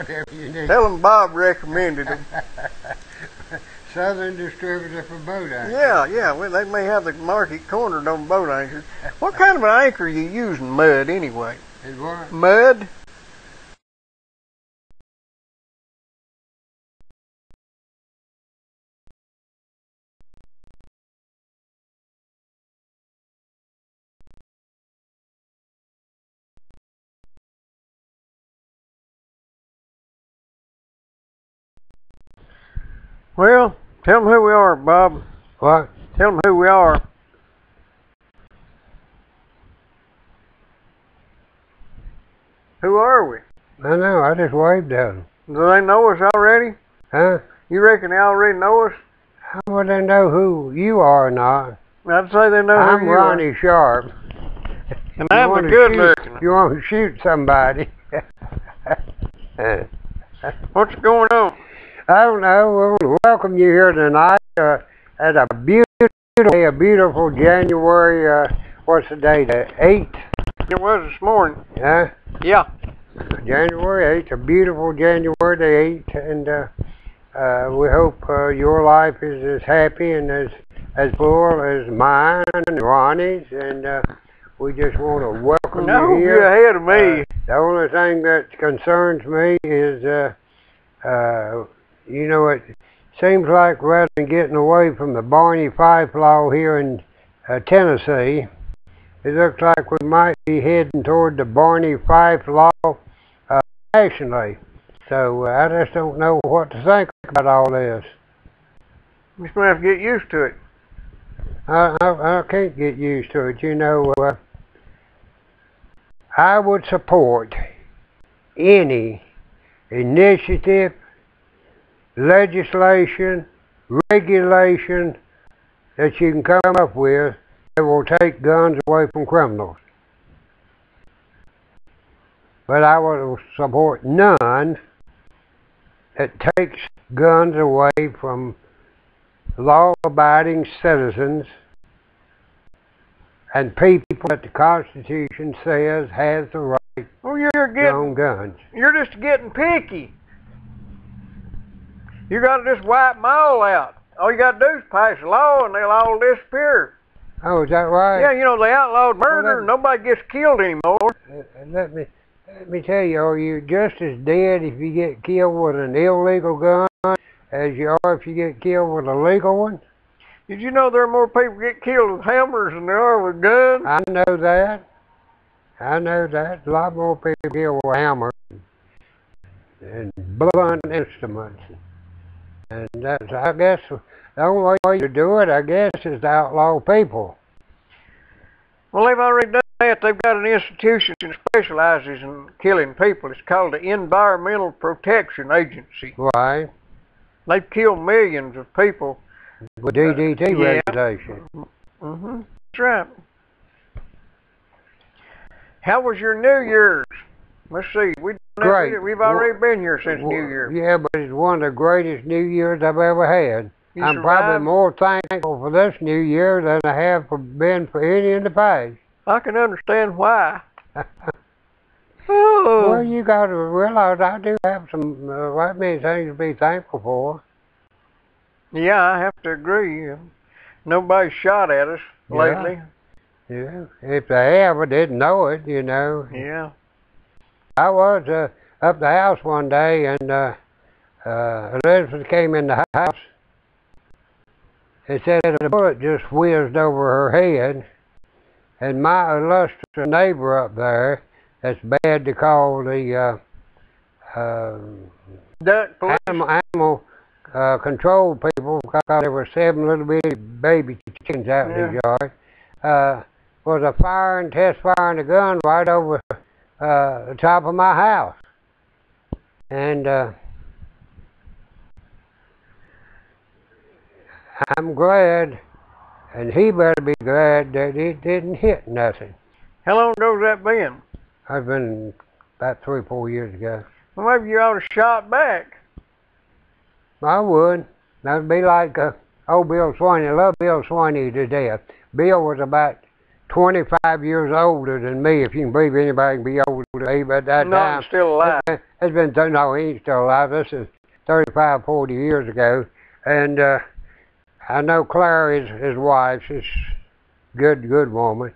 whatever you need. Tell them Bob recommended them. Southern distributor for boat anchors. Yeah, well, they may have the market cornered on boat anchors. What kind of an anchor are you using, mud, anyway? Is what? Mud? Well, tell them who we are, Bob. What? Tell them who we are. Who are we? I know, I just waved at them. Do they know us already? Huh? You reckon they already know us? How would they know who you are or not? I'd say they know I'm who you Ronnie are. Sharp. And I'm a good looking. You want to shoot somebody. What's going on? I don't know. We want to welcome you here tonight at a beautiful January, what's the date? 8th? It was this morning. Huh? Yeah. January 8th, a beautiful January the 8th, and we hope your life is as happy and as full as mine and Ronnie's, and we just want to welcome you here. You're ahead of me. The only thing that concerns me is, you know, it seems like rather than getting away from the Barney Fife law here in Tennessee, it looks like we might be heading toward the Barney Fife law nationally. So I just don't know what to think about all this. You're just going to have to get used to it. I can't get used to it. You know, I would support any initiative, legislation, regulation that you can come up with that will take guns away from criminals. But I will support none that takes guns away from law-abiding citizens and people that the Constitution says has the right to own guns. You're just getting picky. You got to just wipe them all out. All you got to do is pass a law and they'll all disappear. Oh, is that right? Yeah, you know, they outlawed murder and nobody gets killed anymore. Let me tell you, are you just as dead if you get killed with an illegal gun as you are if you get killed with a legal one? Did you know there are more people get killed with hammers than there are with guns? I know that. I know that. A lot more people killed with hammers and blunt instruments. And that's, I guess, the only way to do it, I guess, is to outlaw people. Well, they've already done that. They've got an institution that specializes in killing people. It's called the Environmental Protection Agency. Right. They've killed millions of people. With DDT regulation. Mm-hmm. That's right. How was your New Year's? Let's see. We've already been here since New Year. Yeah, but it's one of the greatest New Years I've ever had. I'm probably more thankful for this New Year than I have been for any in the past. I can understand why. Well, you got to realize I do have some right many things to be thankful for. Yeah, I have to agree. Nobody's shot at us lately. Yeah, if they have, I didn't know it, you know. Yeah. I was up the house one day, and Elizabeth came in the house and said a bullet just whizzed over her head, and my illustrious neighbor up there, that's bad to call the animal control people, because there were 7 little bitty baby chickens out in the yard, was test firing a gun right over the top of my house. And I'm glad, and he better be glad, that it didn't hit nothing. How long ago has that been? I've been about 3 or 4 years ago. Well, maybe you ought to shot back. I would. That'd be like old Bill Swaney. I love Bill Swaney to death. Bill was about 25 years older than me, if you can believe anybody can be older than me, but that No, time, I'm still alive. no, he ain't still alive. This is 35, 40 years ago, and I know Clara is his wife. She's a good woman.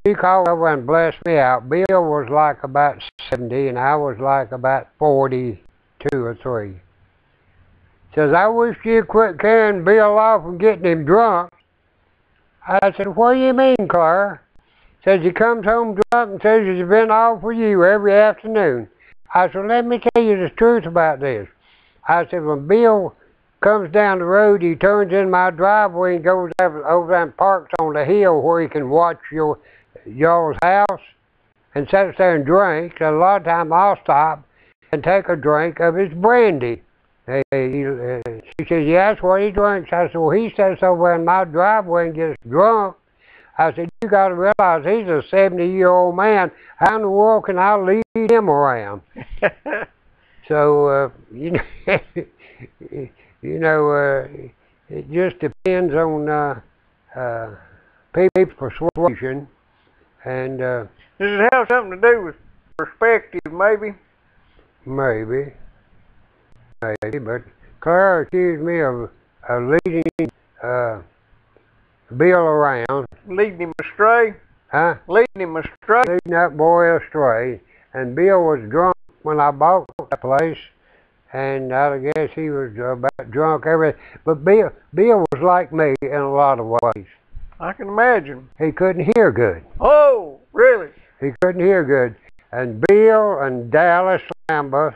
She called over and blessed me out. Bill was like about 70, and I was like about 42 or 3. Says, I wish you'd quit carrying Bill off and getting him drunk. I said, what do you mean, Clara? Says he comes home drunk and says he's been off with you every afternoon. I said, let me tell you the truth about this. I said, when Bill comes down the road, he turns in my driveway and goes over there and parks on the hill where he can watch y'all's house and sits there and drinks. A lot of times I'll stop and take a drink of his brandy. She says, yeah, that's what he drinks. I said, well, he sits over in my driveway and gets drunk. I said, you got to realize he's a 70-year-old man. How in the world can I lead him around? So, it just depends on people's persuasion. And does it have something to do with perspective, maybe? Maybe, but Clara accused me of leading Bill around. Leading him astray? Huh? Leading him astray? Leading that boy astray. And Bill was drunk when I bought that place. And I guess he was about drunk everything. But Bill was like me in a lot of ways. I can imagine. He couldn't hear good. Oh, really? He couldn't hear good. And Bill and Dallas Lambert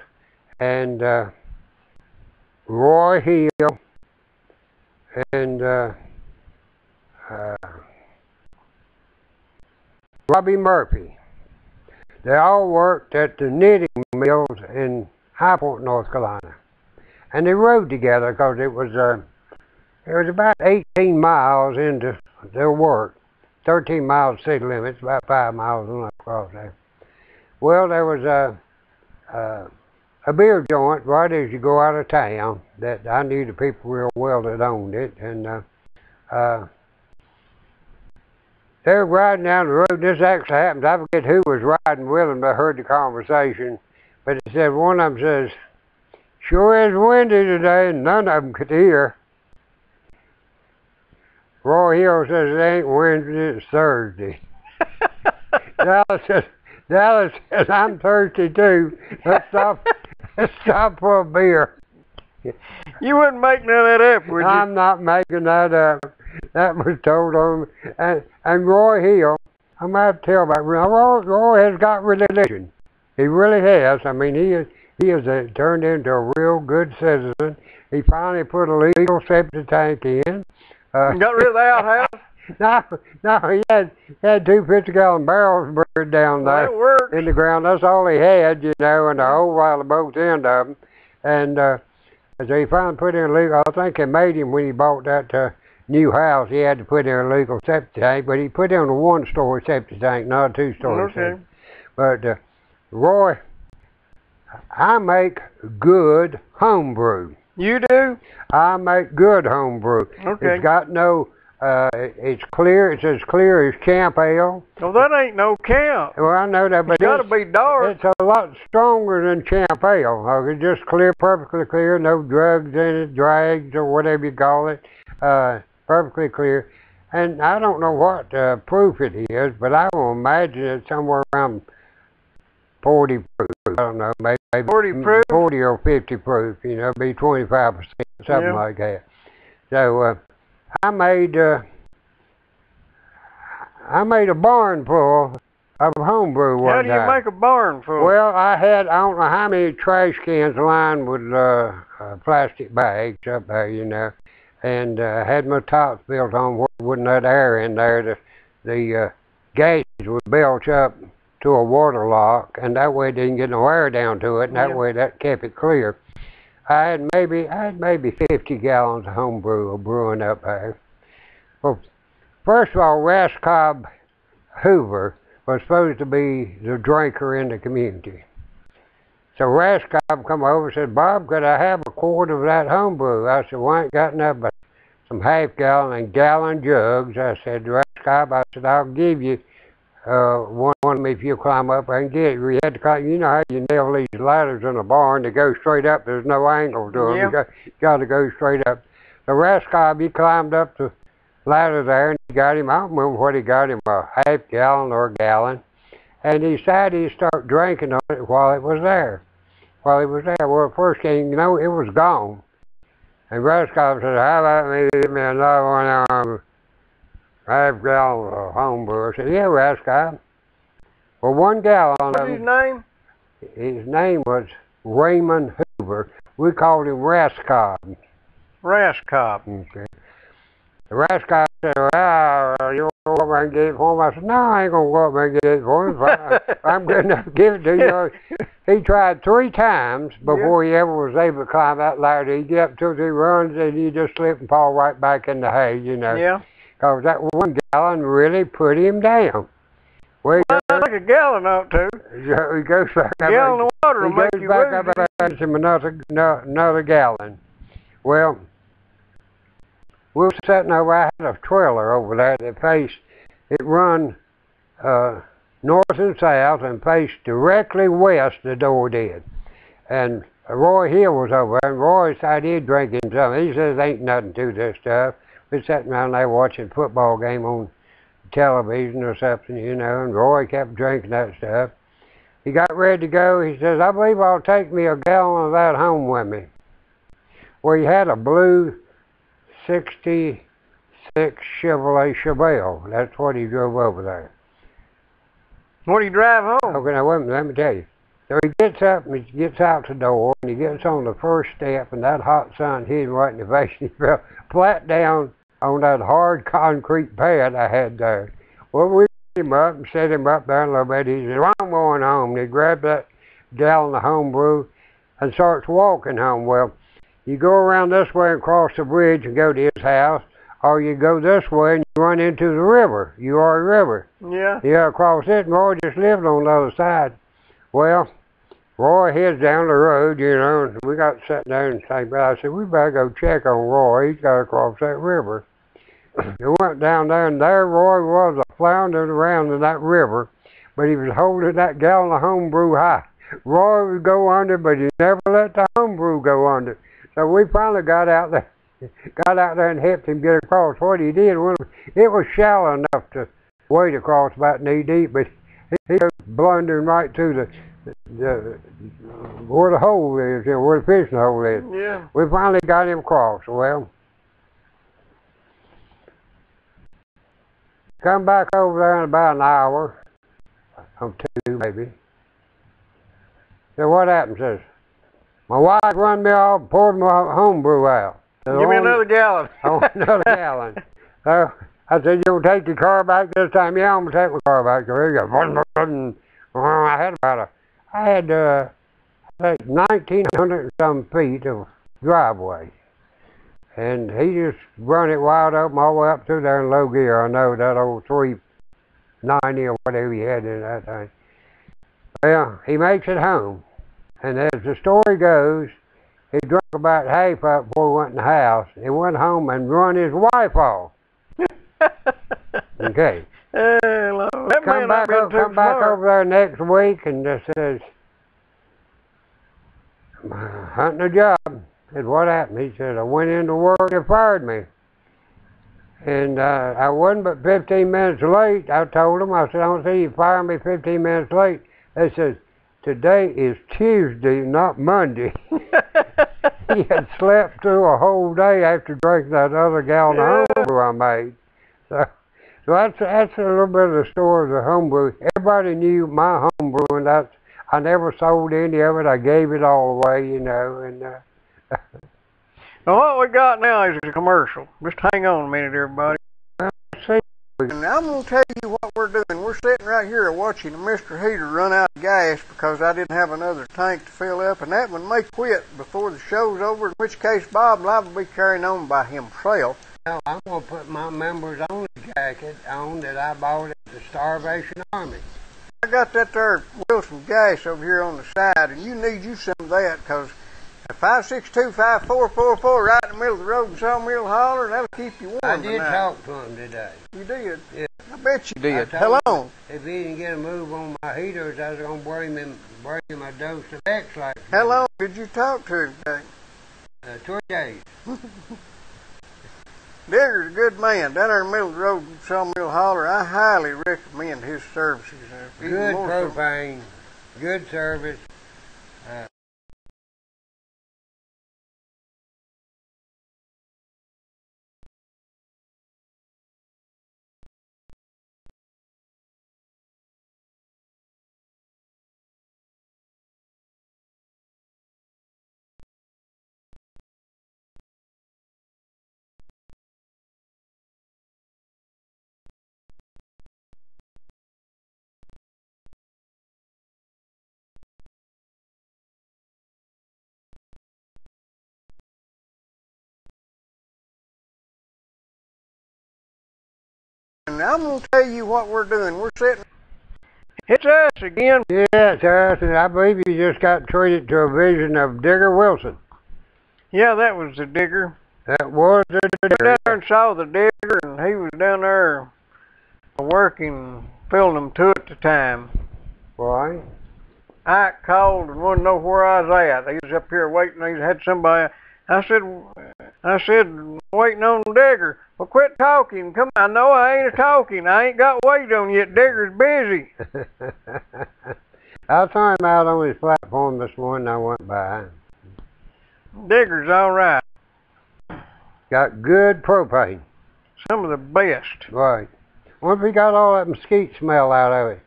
and Roy Hill and Robbie Murphy, they all worked at the knitting mills in High Point, North Carolina. And they rode together because it was about 18 miles into their work. 13 miles city limits, about 5 miles across there. Well, there was a beer joint right as you go out of town that I knew the people real well that owned it. And they were riding down the road, and this actually happened. I forget who was riding with them. I heard the conversation. But it said, one of them says, sure is windy today, and none of them could hear. Roy Hill says, it ain't Wednesday, it's Thursday. Dallas says, I'm thirsty too. Let's stop for a beer. You wouldn't make none of that up, would you? I'm not making that up. That was told on me. And Roy Hill, I'm going to have to tell about Roy has got religion. He really has. I mean, he has turned into a real good citizen. He finally put a legal septic tank in. Got rid of the outhouse? No, he had 2 50-gallon barrels buried down there in the ground. That's all he had, and a whole while of both ends of them. And so he finally put in a legal. I think they made him when he bought that new house. He had to put in a legal septic tank, but he put in a 1-story septic tank, not a 2-story septic. But Roy, I make good homebrew. You do? I make good homebrew. Okay. It's got no, it's clear. It's as clear as camp ale. Well, that ain't no camp. Well, I know that, but it's got to be dark. It's a lot stronger than camp ale. It's just clear, perfectly clear, no drugs in it, drags or whatever you call it. Perfectly clear. And I don't know what proof it is, but I will imagine it's somewhere around 40 proof. I don't know, maybe 40 proof? 40 or 50 proof, be 25%, something like that. So I made a barn full of homebrew one day. How do you make a barn full? Well, I don't know how many trash cans lined with plastic bags up there, and had my tops built on where it wouldn't let air in there. The gases would belch up to a water lock, and that way it didn't get no air down to it, and that way that kept it clear. I had maybe 50 gallons of homebrew brewing up there. Well, first of all, Ras Cobb Hoover was supposed to be the drinker in the community. So Ras Cobb come over and said, Bob, could I have a quart of that homebrew? I said, well, I ain't got nothing but some half-gallon and gallon jugs. I said, Ras cob. I said, I'll give you one of them if you climb up and get it. We had to climb. You know how you nail these ladders in a barn to go straight up. There's no angle to them. Yeah. You got to go straight up. The rascal, he climbed up the ladder there, and he got him, I don't remember what he got him, a half gallon or a gallon. And he decided he'd start drinking on it while it was there. Well, first thing you know, it was gone. And rascal said, how about me give me another one of them half gallon of homebrew? I said, yeah, rascal. Well, 1 gallon of What's his name? His name was Raymond Hoover. We called him Rascal. Rascal. Okay. The rascal said, well, you want to go up and get it for him? I said, no, I ain't going to go up and get it for him. I'm good enough to give it to you. He tried 3 times before he ever was able to climb that ladder. He'd get up 2 or 3 runs, and he'd just slip and fall right back in the hay, you know. Yeah. Because that 1 gallon really put him down. Well, like a gallon ought to. He goes back up. A gallon of water will make you back up and him another gallon. Well, we were sitting over, I had a trailer over there that faced, it run north and south and faced directly west, the door did. And Roy Hill was over there, and Roy decided he'd drink him something. He says, ain't nothing to this stuff. We're sitting around there watching a football game on television or something, you know, and Roy kept drinking that stuff. He got ready to go. He says, I believe I'll take me a gallon of that home with me. Well, he had a blue 66 Chevrolet Chevelle. That's what he drove over there. What do you drive home? Okay, now wait a minute, let me tell you. So he gets up and he gets out the door and he gets on the first step, and that hot sun hit him right in the face, and he fell flat down on that hard concrete pad I had there. Well, we picked him up and set him up there a little bit. He said, well, I'm going home. And he grabbed that gallon of homebrew and starts walking home. Well, you go around this way and cross the bridge and go to his house, or you go this way and you run into the river, Uari River. Yeah. Yeah, across it, and Roy just lived on the other side. Well, Roy heads down the road, you know, and we got sitting there and saying, I said, we better go check on Roy. He's got to cross that river. We went down there, and there Roy was floundering around in that river, but he was holding that gallon of homebrew high. Roy would go under, but he never let the homebrew go under. So we finally got out there and helped him get across. What he did, it was shallow enough to wade across about knee deep, but he was blundering right to where the hole is, you know, where the fishing hole is. Yeah. We finally got him across. Well, come back over there in about an hour, or 2 maybe. So what happened? Says, my wife run me off, poured my homebrew out. So Give me another gallon. Another gallon. So I said, you gonna take your car back this time? Yeah, I'm gonna take my car back. So he goes, I had like 1,900 and some feet of driveway. And he just run it wide open all the way up through there in low gear. I know that old 390 or whatever he had in that thing. Well, he makes it home. And as the story goes, he drank about half up before he went in the house. He went home and run his wife off. Okay. Lord. That Come back over there next week and just says, hunting a job. Said, what happened? He said, I went into work and they fired me. And I wasn't but 15 minutes late. I told them, I said, I don't see you firing me 15 minutes late. They said, today is Tuesday, not Monday. He had slept through a whole day after drinking that other gallon of homebrew I made. So that's a little bit of the story of the homebrew. Everybody knew my homebrew, and I never sold any of it. I gave it all away, you know. And Now what we got now is a commercial. Just hang on a minute, everybody. see, And I'm going to tell you what we're doing. We're sitting right here watching Mr. Heater run out of gas because I didn't have another tank to fill up, and that one may quit before the show's over, in which case Bob and I will be carrying on by himself. now I'm going to put my members only jacket on that I bought at the Starvation Army. I got that there Wilson gas over here on the side, and you need you some of that, because 562-5444 right in the middle of the road in Sawmill Holler, that'll keep you warm. I did talk to him today. You did? Yeah. I bet you did. I How told long? him if he didn't get a move on my heaters, I was going to bring him a dose of X-Lax. How long did you talk to him today? 2 days. Digger's a good man. Down there in the middle of the road, Sawmill Holler, I highly recommend his services. Good propane, good service. And I'm going to tell you what we're doing. We're sitting. It's us again. Yeah, it's us, and I believe you just got treated to a vision of Digger Wilson. Yeah, that was the digger. That was the Went Digger. down there and saw the digger, and he was down there working, filling them 2 at a time. Why? I called and wanted to know where I was at. He was up here waiting. He had somebody. I said, waiting on the digger. Well, quit talking. Come on. I know I ain't a-talking. I ain't got weight on yet. Digger's busy. I saw him out on his platform this morning. I went by. Digger's all right. Got good propane. Some of the best. Right. Wonder if he got all that mesquite smell out of it.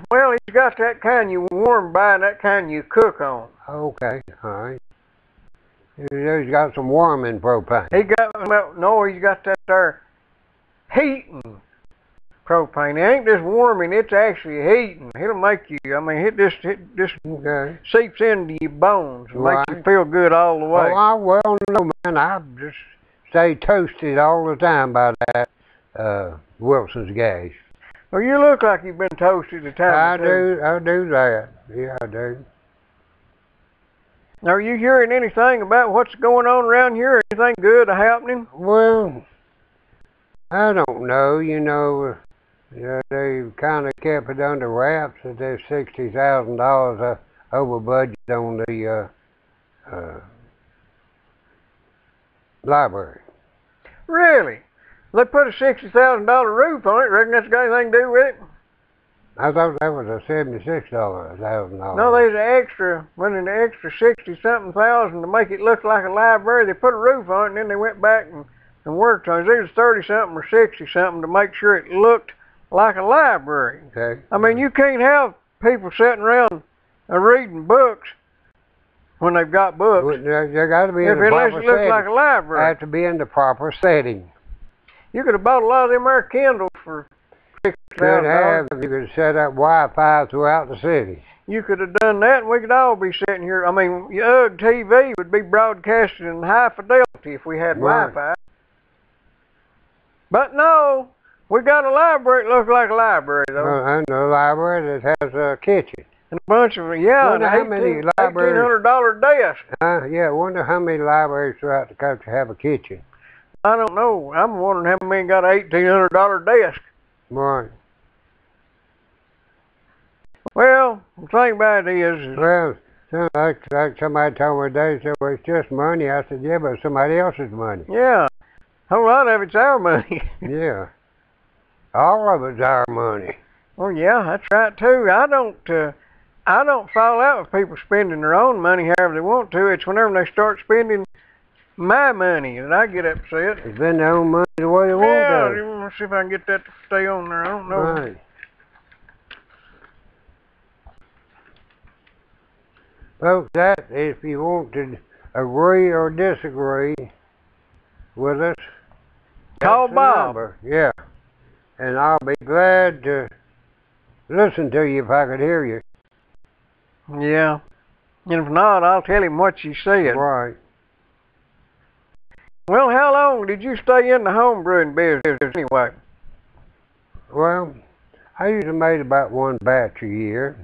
Well, he's got that kind you warm by and that kind you cook on. Okay, all right. He's got some warming propane. He's got that there heating propane. It ain't just warming, it's actually heating. It'll make you, I mean, it just Okay. seeps into your bones and Right. makes you feel good all the way. Oh, I well know, man. I just stay toasted all the time by that Wilson's gas. Well, you look like you've been toasted a time or two. I do that. Yeah, I do. Are you hearing anything about what's going on around here? Anything good happening? Well, I don't know. You know, they kind of kept it under wraps that there's $60,000 over budget on the library. Really? They put a $60,000 roof on it. Reckon that's got anything to do with it? I thought that was a $76,000. No, there's an extra, went an extra 60-something thousand to make it look like a library. They put a roof on it, and then they went back and worked on it. It was 30-something or 60-something to make sure it looked like a library. Okay. I mean, you can't have people sitting around reading books when they've got books. Well, they got to be in the Unless proper it looks setting. like a library. Have to be in the proper setting. You could have bought a lot of them there Kindles for $60,000. You could set up Wi-Fi throughout the city. You could have done that, and we could all be sitting here. I mean, your UGG TV would be broadcasting in high fidelity if we had Right. Wi-Fi. But no, we got a library that looks like a library, though. And the library that has a kitchen. And a bunch of, yeah, Wonder how many libraries- $1,800 desk. Yeah, I wonder how many libraries throughout the country have a kitchen. I don't know. I'm wondering how many got an $1,800 desk. Right. Well, the thing about it is Well, like somebody told me today, said, well, it's just money. I said, yeah, but it's somebody else's money. yeah, a whole lot of it's our money. Yeah. All of it's our money. Well, yeah, that's right too. I don't fall out with people spending their own money however they want to. It's whenever they start spending my money that I get upset. It's been their own money the way they want to. Yeah, let's see if I can get that to stay on there. I don't know. Right. Folks, that, if you want to agree or disagree with us, Call that's the Bob. number. Yeah. And I'll be glad to listen to you if I could hear you. Yeah. And if not, I'll tell him what you said. Right. Well, how long did you stay in the home brewing business anyway? Well, I usually made about one batch a year.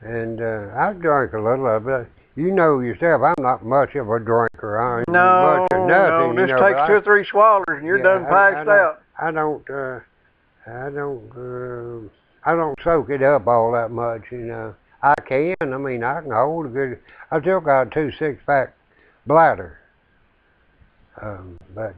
And I drank a little of it. You know yourself, I'm not much of a drinker. I ain't No, much of nothing. no, this takes 2 or 3 swallows and you're done passed out. I don't, I don't soak it up all that much, you know. I can. I mean, I can hold a good. I still got a 2 6-pack bladder. But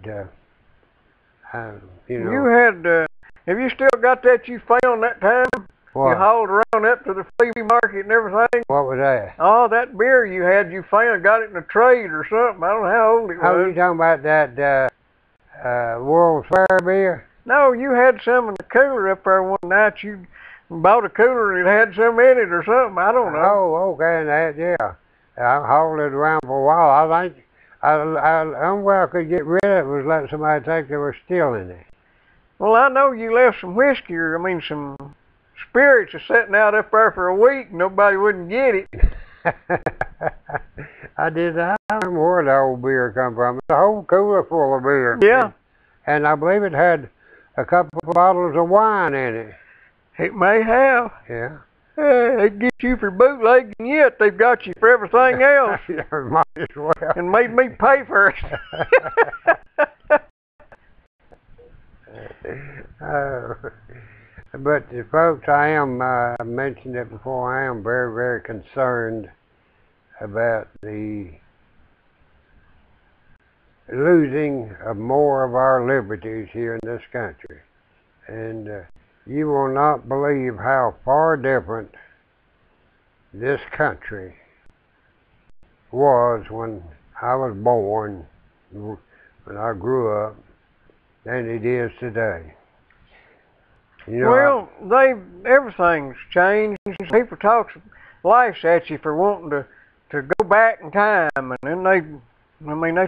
you know. You had. Have you still got that you found that time? What? You hauled around up to the flea market and everything. What was that? Oh, that beer you had, you found, got it in a trade or something. I don't know how old it was. Oh, you talking about that World's Fair beer? No, you had some in the cooler up there one night. You bought a cooler and it had some in it or something. I don't know. Oh, okay, and that, yeah. I hauled it around for a while. I think the only way I could get rid of it was let somebody think they were stealing it. Well, I know you left some whiskey, or I mean some spirits are sitting out up there for a week. Nobody wouldn't get it. I did. I don't remember where the old beer come from. It's a whole cooler full of beer. Yeah. And I believe it had a couple of bottles of wine in it. It may have. Yeah. They get you for bootlegging, yet they've got you for everything else. Might as well. And made me pay for it. But folks, I am, I mentioned it before, I am very, very concerned about the losing of more of our liberties here in this country. And you will not believe how far different this country was when I was born, when I grew up, than it is today. You know, well, everything's changed. People talk life at you for wanting to go back in time, and then they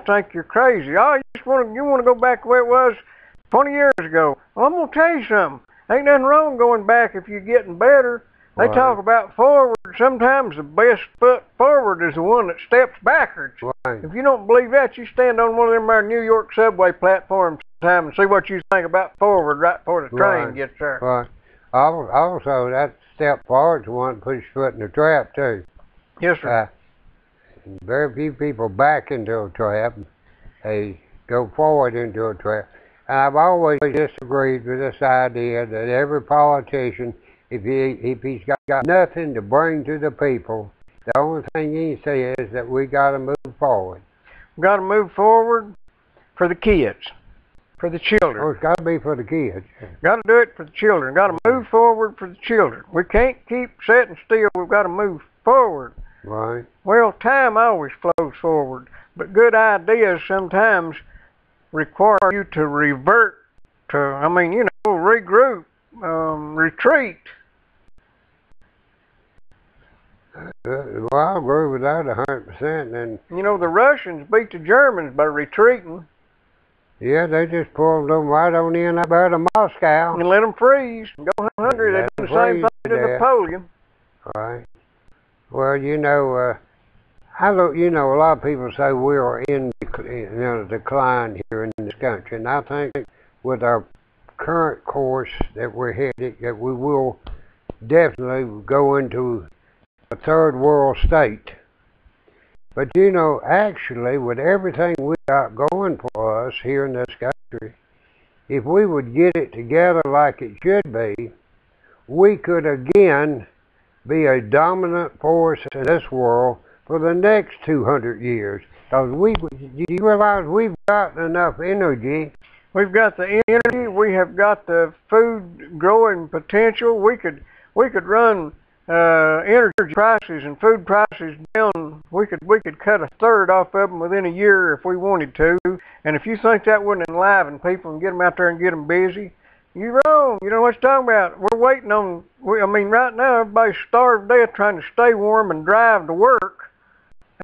think you're crazy. Oh, you want to go back the way it was 20 years ago. Well, I'm gonna tell you something. Ain't nothing wrong going back if you're getting better. They right. talk about forward. Sometimes the best foot forward is the one that steps backwards. Right. If you don't believe that, you stand on one of them there New York subway platforms sometime and see what you think about forward right before the train Right. gets there. Right. Also, that step forward's the one that puts your foot in the trap, too. Yes, sir. Very few people back into a trap. They go forward into a trap. And I've always disagreed with this idea that every politician, if he's got nothing to bring to the people, the only thing he can say is that we got to move forward. We got to move forward for the kids, for the children. Oh, it's got to be for the kids. Got to do it for the children. Got to move forward for the children. We can't keep sitting still. We've got to move forward. Right. Well, time always flows forward, but good ideas sometimes require you to revert to, regroup, retreat. Well, I agree with that 100%. And You know, the Russians beat the Germans by retreating yeah, they just pulled them right on in up out of Moscow. and let them freeze and go 100. They Let did them the same freeze thing to to death. Napoleon. Right. Well, you know, a lot of people say we are in decline here in this country, and I think with our current course that we're headed, that we will definitely go into a third world state. But you know, actually, with everything we got going for us here in this country, if we would get it together like it should be, we could again be a dominant force in this world for the next 200 years. Because do you realize we've got enough energy? We've got the energy. We have got the food growing potential. We could run energy prices and food prices down. We could cut a third off of them within a year if we wanted to. And if you think that wouldn't enliven people and get them out there and get them busy, you're wrong. You know what you're talking about. We're waiting on. Right now everybody's starved to death trying to stay warm and drive to work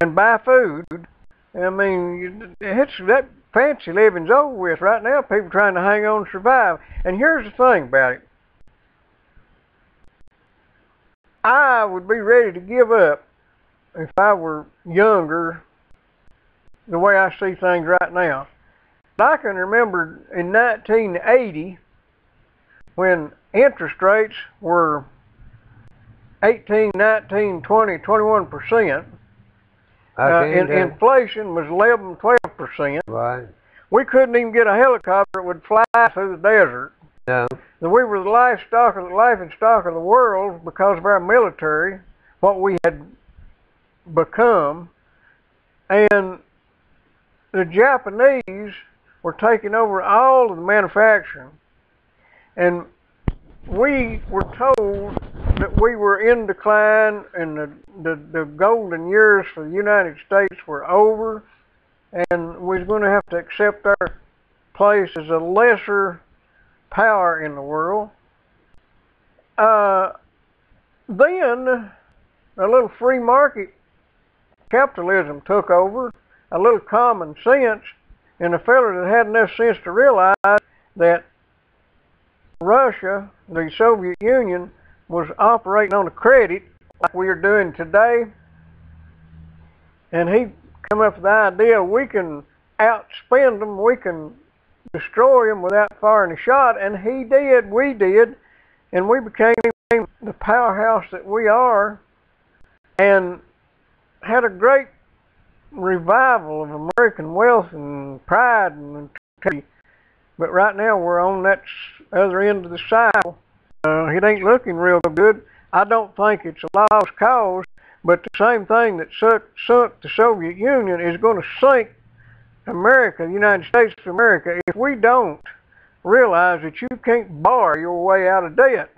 and buy food. It's that fancy living's over with right now. People trying to hang on and survive. And here's the thing about it. I would be ready to give up if I were younger the way I see things right now. I can remember in 1980 when interest rates were 18, 19, 20, 21%. Inflation was 11, 12%. Right. We couldn't even get a helicopter that would fly through the desert. No. That we were the life and stock of the world because of our military, what we had become, and the Japanese were taking over all of the manufacturing, and we were told that we were in decline and the golden years for the United States were over, and we was going to have to accept our place as a lesser power in the world. Then a little free market capitalism took over, a little common sense, and a fella that had enough sense to realize that Russia, the Soviet Union, was operating on a credit like we are doing today. And he come up with the idea we can outspend them, we can destroy them without firing a shot, and he did, we did, and we became the powerhouse that we are, and had a great revival of American wealth and pride and integrity. But right now we're on that other end of the cycle. It ain't looking real good. I don't think it's a lost cause, but the same thing that sunk the Soviet Union is going to sink America, the United States of America, if we don't realize that you can't borrow your way out of debt.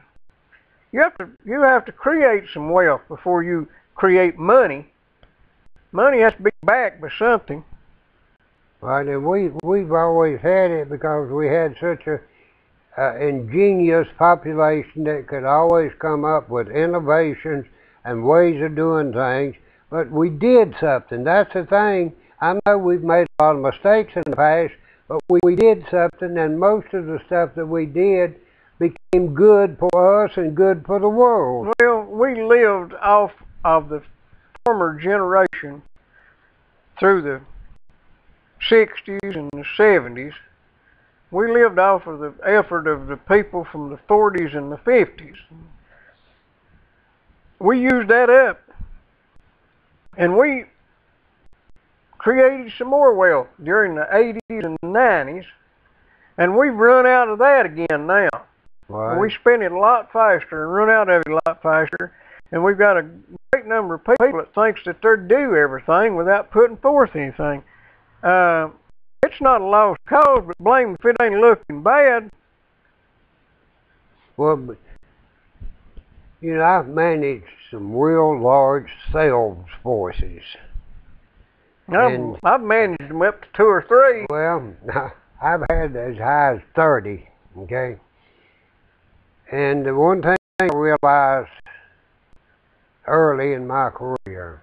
You have to create some wealth before you create money. Money has to be backed by something. Right, and we've always had it because we had such a ingenious population that could always come up with innovations and ways of doing things. But we did something. That's the thing. I know we've made a lot of mistakes in the past, but we did something, and most of the stuff that we did became good for us and good for the world. Well, we lived off of the former generation through the 60s and the 70s. We lived off of the effort of the people from the 40s and the 50s. We used that up, and we created some more wealth during the 80s and 90s, and we've run out of that again now. Right. We spend it a lot faster and run out of it a lot faster, and we've got a great number of people that thinks that they're due everything without putting forth anything. It's not a lost cause, but blame if it ain't looking bad. Well, but, you know, I've managed some real large sales forces. I've managed them up to 2 or 3. Well, I've had as high as 30, okay? And the one thing I realized early in my career,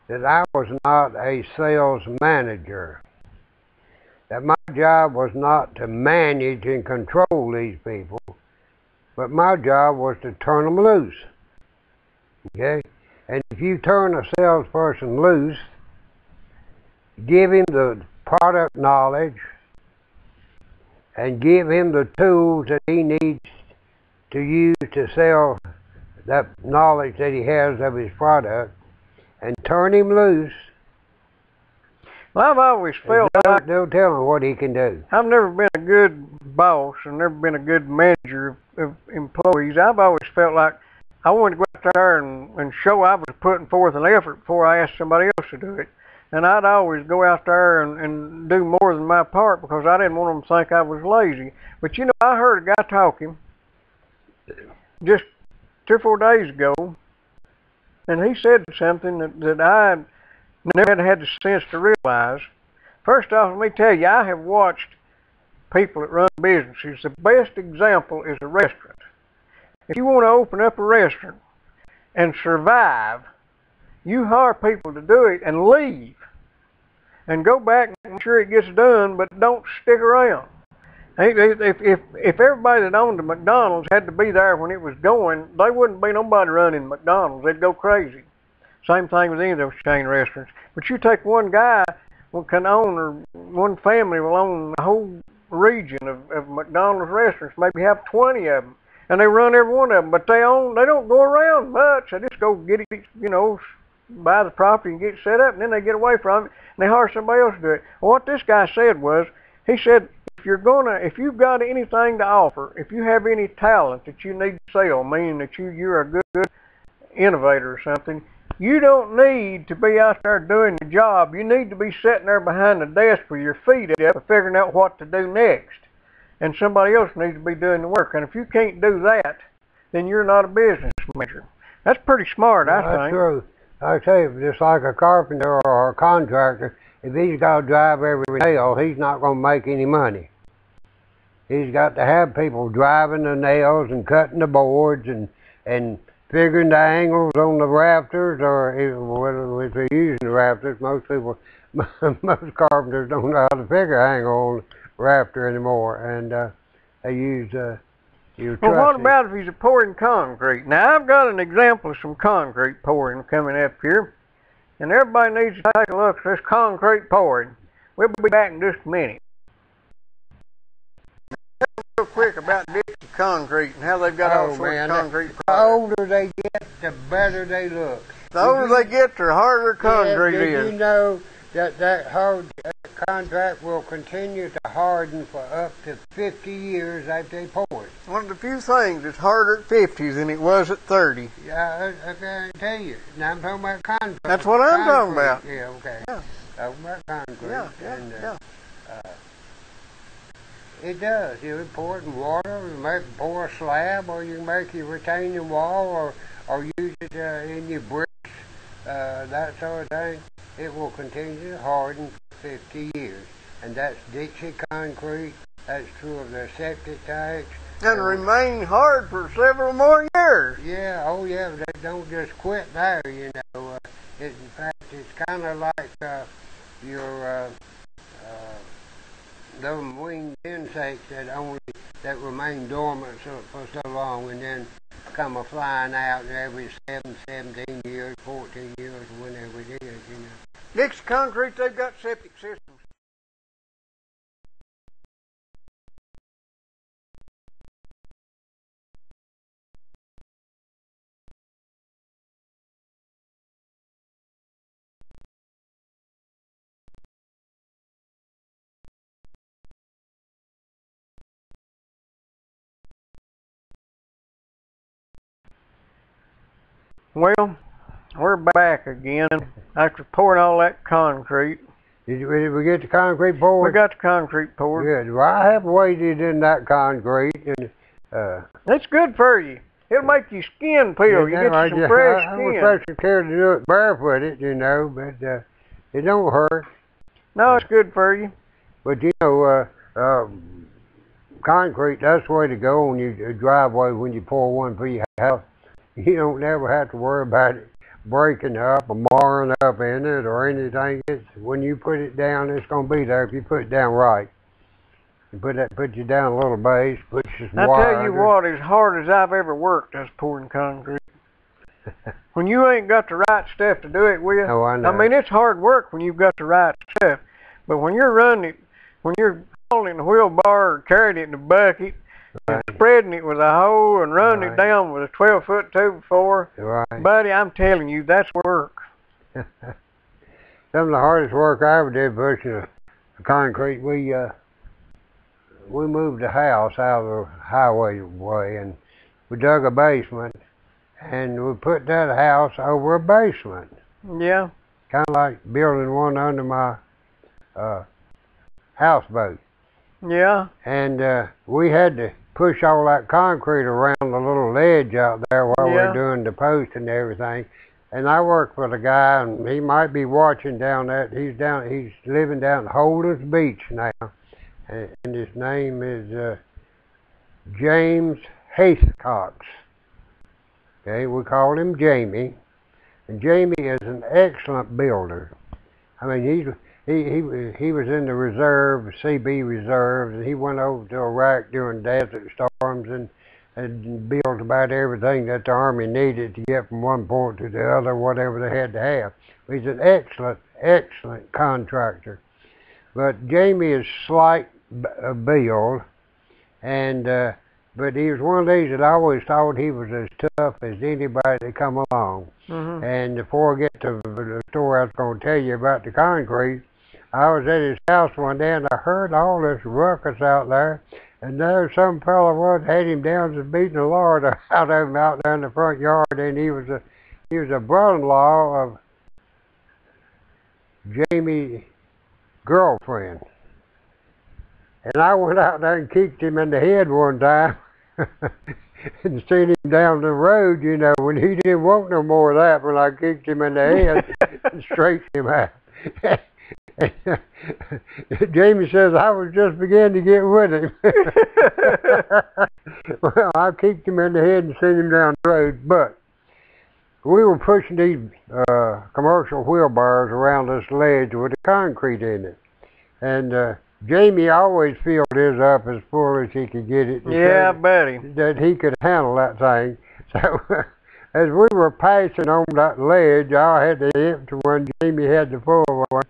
that I was not a sales manager. That my job was not to manage and control these people, but my job was to turn them loose. Okay? And if you turn a salesperson loose, give him the product knowledge and give him the tools that he needs to use to sell that knowledge that he has of his product, and turn him loose. Well, I've always felt like don't tell him what he can do. I've never been a good boss and never been a good manager of employees. I've always felt like I wanted to go out there and show I was putting forth an effort before I asked somebody else to do it. And I'd always go out there and do more than my part because I didn't want them to think I was lazy. But you know, I heard a guy talking just 3 or 4 days ago, and he said something that I never had the sense to realize. First off, let me tell you, I have watched people that run businesses. The best example is a restaurant. If you want to open up a restaurant and survive, you hire people to do it and leave. And go back and make sure it gets done, but don't stick around. If everybody that owned a McDonald's had to be there when it was going, there wouldn't be nobody running McDonald's. They'd go crazy. Same thing with any of those chain restaurants. But you take one guy can own, or one family will own the whole region of McDonald's restaurants, maybe have 20 of them, and they run every one of them. But they don't go around much. They just go get it, you know, buy the property and get set up, and then they get away from it, and they hire somebody else to do it. Well, what this guy said was, he said, if you've got anything to offer, if you have any talent that you need to sell, meaning that you're a good innovator or something, you don't need to be out there doing the job. You need to be sitting there behind the desk with your feet up and figuring out what to do next. And somebody else needs to be doing the work. And if you can't do that, then you're not a business manager. That's pretty smart, I think. That's true. I tell you, just like a carpenter or a contractor, if he's got to drive every nail, he's not going to make any money. He's got to have people driving the nails and cutting the boards and figuring the angles on the rafters, or if they're using the rafters. Most carpenters don't know how to figure an angle on the rafter anymore, and they use your Well, what about if he's pouring concrete? Now, I've got an example of some concrete pouring coming up here, and everybody needs to take a look at this concrete pouring. We'll be back in just a minute. Real quick about Dixie Concrete and how they've got all sorts of concrete products. The older they get, the better they look. The older they get, the harder concrete is. Did you know that hard contract will continue to harden for up to 50 years after they pour it? One of the few things that's harder at 50 than it was at 30. Yeah, I can tell you. Now I'm talking about concrete. That's what I'm talking about. Yeah, okay. Yeah. Talking about concrete. Yeah. It does. You pour it in water, you pour a slab, or you can make your retaining wall, or use it in your bricks, that sort of thing. It will continue to harden for 50 years. And that's Dixie Concrete. That's true of their septic tanks. And remain hard for several more years. Yeah, oh yeah, they don't just quit there, you know. In fact, it's kind of like your those winged insects that remain dormant for so long and then come flying out every 17 years, 14 years, whenever it is, you know. Dixie Concrete, they've got septic systems. Well, we're back again after pouring all that concrete. Did we get the concrete poured? We got the concrete poured. Good. Well, I have waded in that concrete, and it's good for you. It'll make your skin peel. You get you some fresh skin. I was supposed to care to do it barefooted, you know, but it don't hurt. No, it's good for you. But you know, concrete, that's the way to go on your driveway when you pour one for your house. You don't never have to worry about it breaking up or marring up in it or anything. When you put it down, it's going to be there if you put it down right. You put you down a little base, put some I wire tell you under. what, as hard as I've ever worked, is pouring concrete. When you ain't got the right stuff to do it with, Oh, I know. I mean, it's hard work when you've got the right stuff. But when you're running it, when you're hauling the wheelbarrow or carrying it in the bucket, and spreading it with a hoe and running it down with a 12-foot 2x4, Right. buddy, I'm telling you, that's work. Some of the hardest work I ever did pushing the concrete. We moved the house out of the highway way, and we dug a basement, and we put that house over a basement. Yeah. Kind of like building one under my houseboat. Yeah. And we had to push all that concrete around the little ledge out there while we're doing the post and everything. And I work for the guy, and he might be watching down that. He's living down at Holden's Beach now, and his name is James Hathcox. Okay, we call him Jamie, and Jamie is an excellent builder. I mean, he was in the reserve, CB reserves, and he went over to Iraq during desert storms and built about everything that the Army needed to get from one point to the other, whatever they had to have. He's an excellent contractor. But Jamie is slight build, and but he was one of these that I always thought he was as tough as anybody that come along. And before I get to the story I was going to tell you about the concrete, I was at his house one day and I heard all this ruckus out there. And there some fellow had him down just beating the Lord out of him out there in the front yard. And he was a brother-in-law of Jamie's girlfriend. And I went out there and kicked him in the head one time and sent him down the road, you know, when he didn't want no more of that, when I kicked him in the head and straightened him out. Jamie says, I was just beginning to get with him. Well, I kicked him in the head and sent him down the road, but we were pushing these commercial wheelbarrows around this ledge with the concrete in it. And Jamie always filled his up as full as he could get it. Yeah, I bet he. That he could handle that thing. So as we were passing on that ledge, I had the empty one, Jamie had the full one.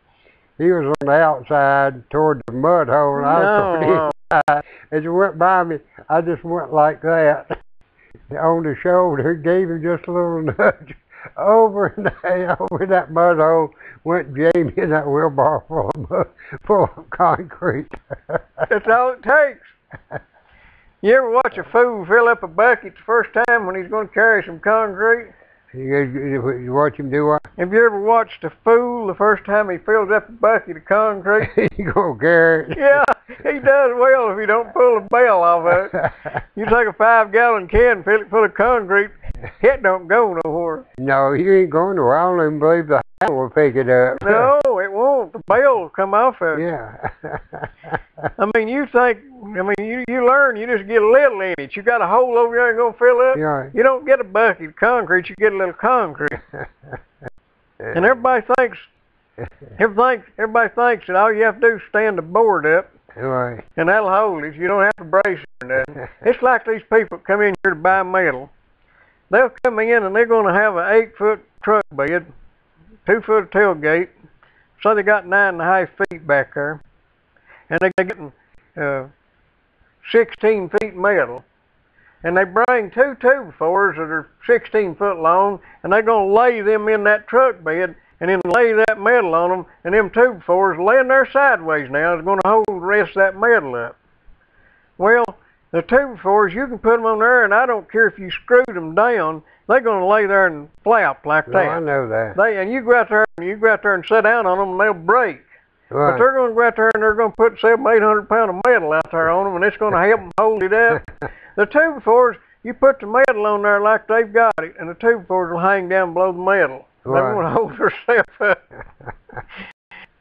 He was on the outside toward the mud hole, and I was toward the inside. As he went by me, I just went like that on the shoulder, gave him just a little nudge. Over that mud hole went Jamie in that wheelbarrow full of concrete. That's all it takes. You ever watch a fool fill up a bucket the first time when he's going to carry some concrete? You watch him do what? Have you ever watched a fool the first time he fills up a bucket of concrete? He gonna carry it. Yeah, he does well if he don't pull the bell off of it. You take a 5-gallon can, fill it full of concrete, it don't go nowhere. No, he ain't going nowhere. I don't even believe the handle will pick it up. No, it won't. The bell will come off of it. Yeah. I mean, you learn, you just get a little in it. You got a hole over there and going to fill up. Yeah. You don't get a bucket of concrete, you get a little concrete. And everybody thinks that all you have to do is stand the board up. Right. And that'll hold it. You don't have to brace it or nothing. It's like these people come in here to buy metal. They'll come in and they're going to have an 8-foot truck bed, 2-foot tailgate, so they got 9.5 feet back there. And they're getting 16 feet metal. And they bring 2 2x4s that are 16 foot long, and they're going to lay them in that truck bed and then lay that metal on them, and them 2x4s laying there sideways now is going to hold the rest of that metal up. Well, the 2x4s, you can put them on there, and I don't care if you screwed them down, they're going to lay there and flap like that. No, I know that. And you go out there and sit down on them, and they'll break. Right. But they're going to go out there and they're going to put 700-800 pounds of metal out there on them, and it's going to help them hold it up. The 2x4s, you put the metal on there like they've got it, and the 2x4s will hang down below the metal. Right. They're going to hold themselves up.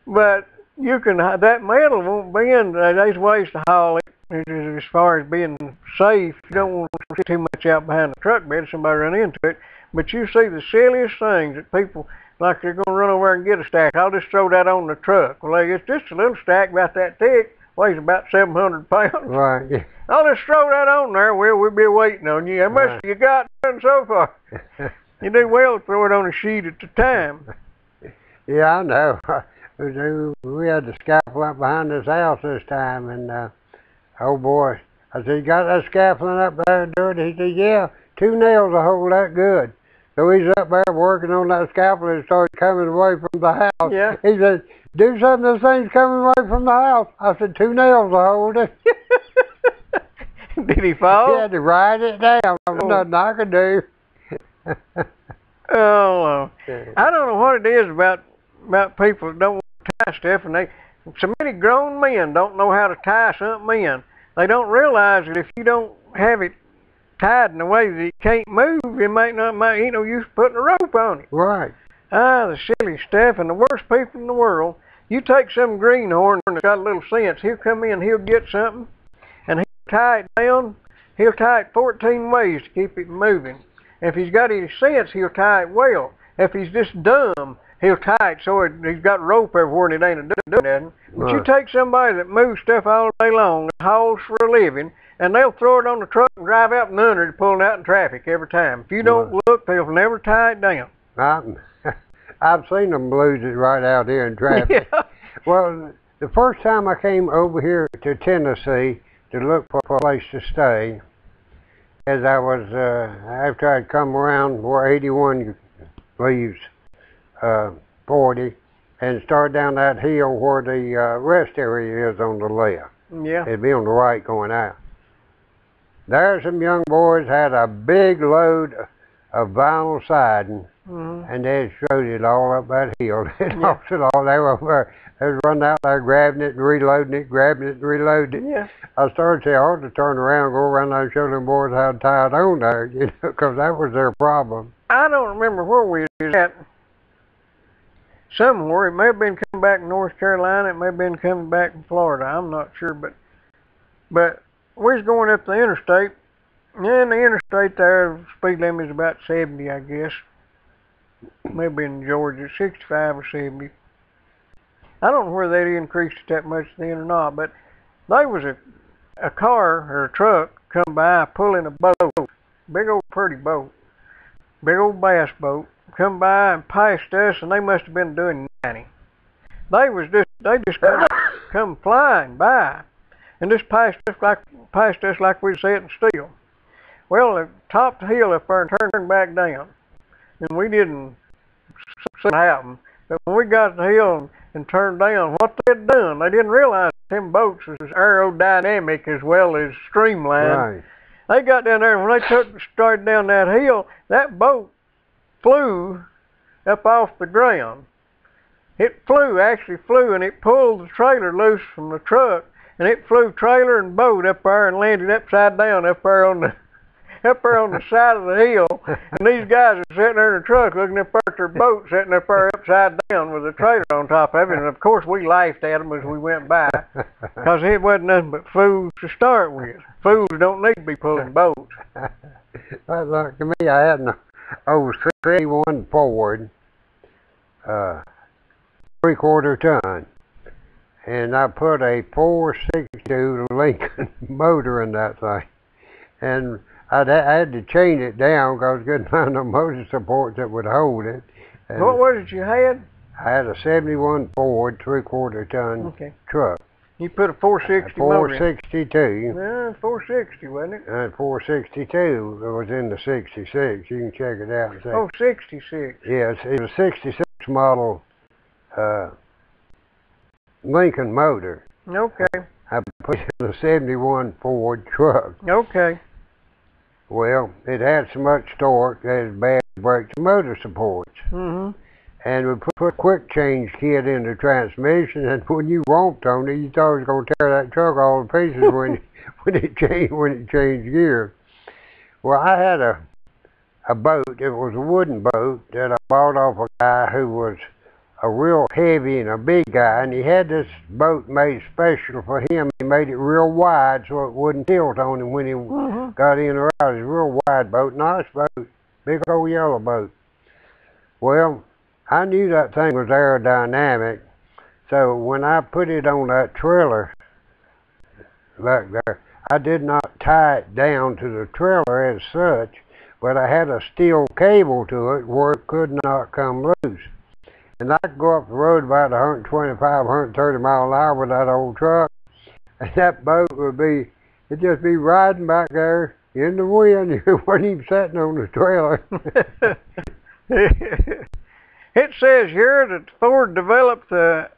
But that metal won't bend. There's ways to haul it. As far as being safe, you don't want to get too much out behind the truck bed, somebody run into it. But you see the silliest things that people, like they're going to run over and get a stack. I'll just throw that on the truck. Well, it's just a little stack about that thick, weighs about 700 pounds. Right. Yeah. I'll just throw that on there. Well, we'll be waiting on you. How much Right. you got done so far? You do well to throw it on a sheet at a time. Yeah, I know. We had the scaffold up behind this house this time, and oh boy, I said, you got that scaffolding up there dirty? He said, yeah, 2 nails will hold that good. So he's up there working on that scaffold and started coming away from the house. Yeah. He said, do something, this thing's coming away from the house. I said, 2 nails will hold it. Did he fall? He had to write it down. There's nothing I could do. Oh, I don't know what it is about people that don't want to tie stuff, and so many grown men don't know how to tie something in. They don't realize that if you don't have it tied in a way that it can't move, ain't no use putting a rope on it. Right. The silly stuff, and the worst people in the world. You take some greenhorn that's got a little sense, he'll come in, he'll get something, and he'll tie it down. He'll tie it 14 ways to keep it moving. If he's got any sense, he'll tie it well. If he's just dumb, he'll tie it so he's got rope everywhere and it ain't doing nothing. But you take somebody that moves stuff all day long and hauls for a living, and they'll throw it on the truck and drive out and under it, pulling out in traffic every time. If you don't look, they'll never tie it down. I've seen them lose it right out here in traffic. Yeah. Well, the first time I came over here to Tennessee to look for a place to stay, as I was, after I'd come around where 81 leaves 40 and start down that hill where the rest area is on the left. Yeah. It'd be on the right going out. There some young boys had a big load of vinyl siding, and they strode it all up that hill. They lost it all. They were running out there grabbing it and reloading it, grabbing it and reloading it. Yeah. I started to say, I ought to turn around and go around there and show them boys how to tie it on there, you know, because that was their problem. I don't remember where we was at. Somewhere. It may have been coming back from North Carolina. It may have been coming back from Florida. I'm not sure, but we was going up the interstate. And the interstate there, the speed limit is about 70, I guess. Maybe in Georgia, 65 or 70. I don't know whether they increased it that much then or not, but there was a car or a truck come by pulling a boat, big old pretty boat, big old bass boat, come by and passed us, and they must have been doing 90. They just come flying by, and just passed us like we was sitting still. Well, they topped the hill up there and turned back down, and we didn't see what happened. But when we got to the hill and turned down, what they had done, they didn't realize them boats was aerodynamic as well as streamlined. Right. They got down there, and when they started down that hill, that boat flew up off the ground. It actually flew, and it pulled the trailer loose from the truck, and it flew trailer and boat up there and landed upside down up there on the side of the hill. And these guys are sitting there in the truck looking up there at their boat sitting up there upside down with the trailer on top of it. And of course we laughed at them as we went by, because it wasn't nothing but fools to start with. Fools don't need to be pulling boats. But look, to me, I had an old 381 Ford, 3/4 ton. And I put a 462 Lincoln motor in that thing. And I had to chain it down because I couldn't find no motor supports that would hold it. And What was it you had? I had a 71 Ford 3/4 ton truck. You put a 460 motor in. 462. Yeah, 460, wasn't it? And 462 was in the 66. You can check it out and see. Oh, 66. Yes, it was a 66 model Lincoln motor. Okay. I put it in a 71 Ford truck. Okay. Well, it had so much torque that it had bad brakes and motor supports. And we put a quick change kit in the transmission, and when you romped on it, you thought it was going to tear that truck all to pieces when it changed gears. Well, I had a boat. It was a wooden boat that I bought off a guy who was a real heavy and a big guy, and he had this boat made special for him. He made it real wide so it wouldn't tilt on him when he got in or out. It was a real wide boat, nice boat, big old yellow boat. Well, I knew that thing was aerodynamic, so when I put it on that trailer back there, I did not tie it down to the trailer as such, but I had a steel cable to it where it could not come loose. And I could go up the road about 125, 130 miles an hour with that old truck, and that boat it'd just be riding back there in the wind. It wasn't even sitting on the trailer. It says here that Ford developed the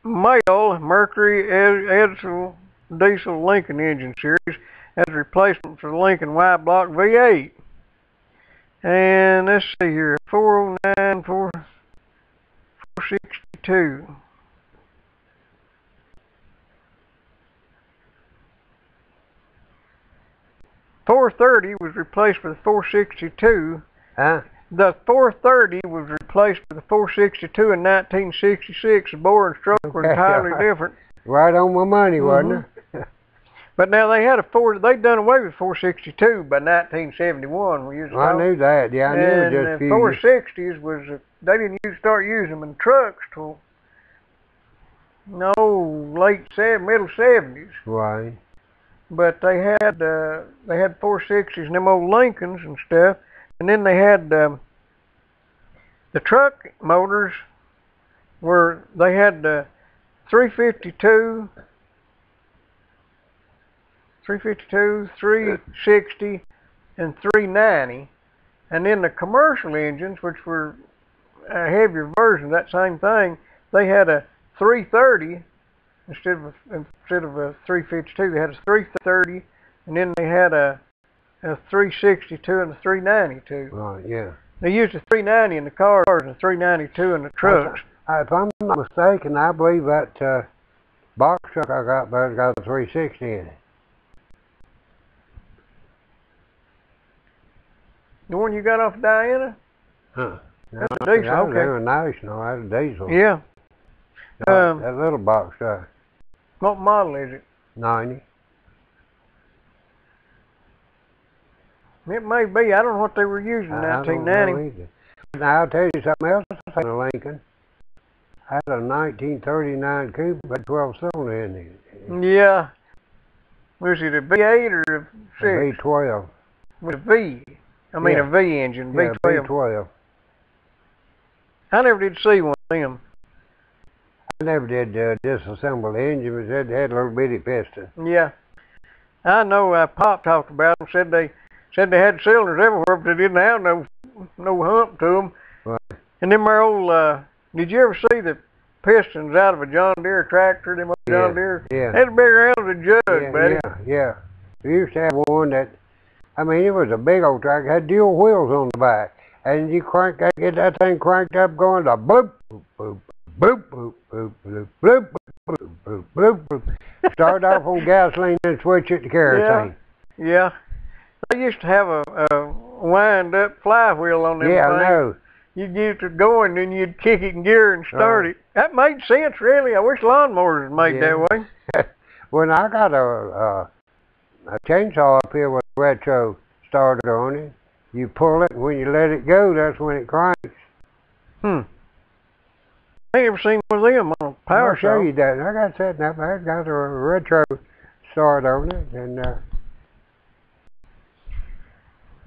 male Mercury Edsel diesel Lincoln engine series as a replacement for the Lincoln Y Block V8. And let's see here, 409, 462. .430 was replaced with the 462. Huh? The 430 was replaced with the 462 in 1966. The bore and stroke were entirely different. Right on my money, wasn't it? But now they'd done away with 462 by 1971. I knew that. Yeah, I knew it just a few years. 460s was they didn't start using them in trucks till middle 70s. Right. But they had 460s and them old Lincolns and stuff. And then they had the truck motors they had 352, 360, and 390. And then the commercial engines, which were heavier version of that same thing. They had a 330 instead of a 352. They had a 330, and then they had a 362 and a 392. Right, yeah. They used a 390 in the cars and a 392 in the trucks. If I'm not mistaken, I believe that box truck I got there got a 360 in it. The one you got off Diana? Huh. No, That's a diesel, that was okay. international. That's a diesel. Yeah. That little box truck. What model is it? 90. It may be. I don't know what they were using in I don't 1990. know either. Now, I'll tell you something else. I had a Lincoln. I had a 1939 coupe, but 12-cylinder in it. Yeah. Was it a V8 or a 6? A V12. With a V. I mean Yeah. a V engine, Yeah, V12. V12. I never did see one of them. I never did disassemble the engine, but it had a little bitty piston. Yeah. I know Pop talked about them, said they had cylinders everywhere, but they didn't have no hump to them. Right. And them there old, did you ever see the pistons out of a John Deere tractor, them old John Deere? Yeah. They'd be around as a jug, buddy. Yeah. We used to have one that, I mean, it was a big old tractor, had dual wheels on the back. And you get that thing cranked up going to bloop, boop, boop, bloop, boop, boop, bloop, bloop, boop, boop, bloop, boop. Start off on gasoline and switch it to kerosene. Yeah. They used to have a wind-up flywheel on them things. I know. You'd get it to going, then you'd kick it in gear and start it. That made sense, really. I wish lawnmowers was made that way. When I got a chainsaw up here with a retro starter on it, you pull it, and when you let it go, that's when it cranks. I ain't ever seen one of them on a power I'll show saw. you that. I got setting up. I got a retro start on it, and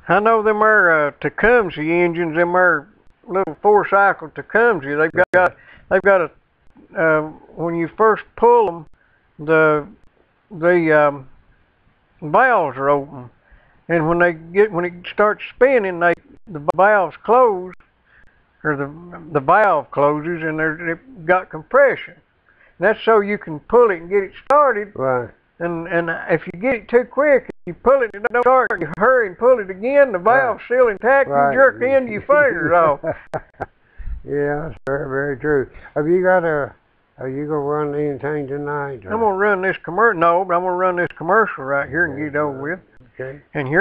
I know them are Tecumseh engines. Them are little 4-cycle Tecumseh. They've got a when you first pull them, the valves are open, and when it starts spinning, the valves close, or the valve closes, and they've got compression. And that's so you can pull it and get it started. right. And if you get it too quick, you pull it and it don't start, you hurry and pull it again, the valve's still intact, Right. you jerk in, your fingers off. Yeah, that's very, very true. Are you gonna run anything tonight? I'm gonna run this commercial. No, but I'm gonna run this commercial right here and get it over with. Okay. And here.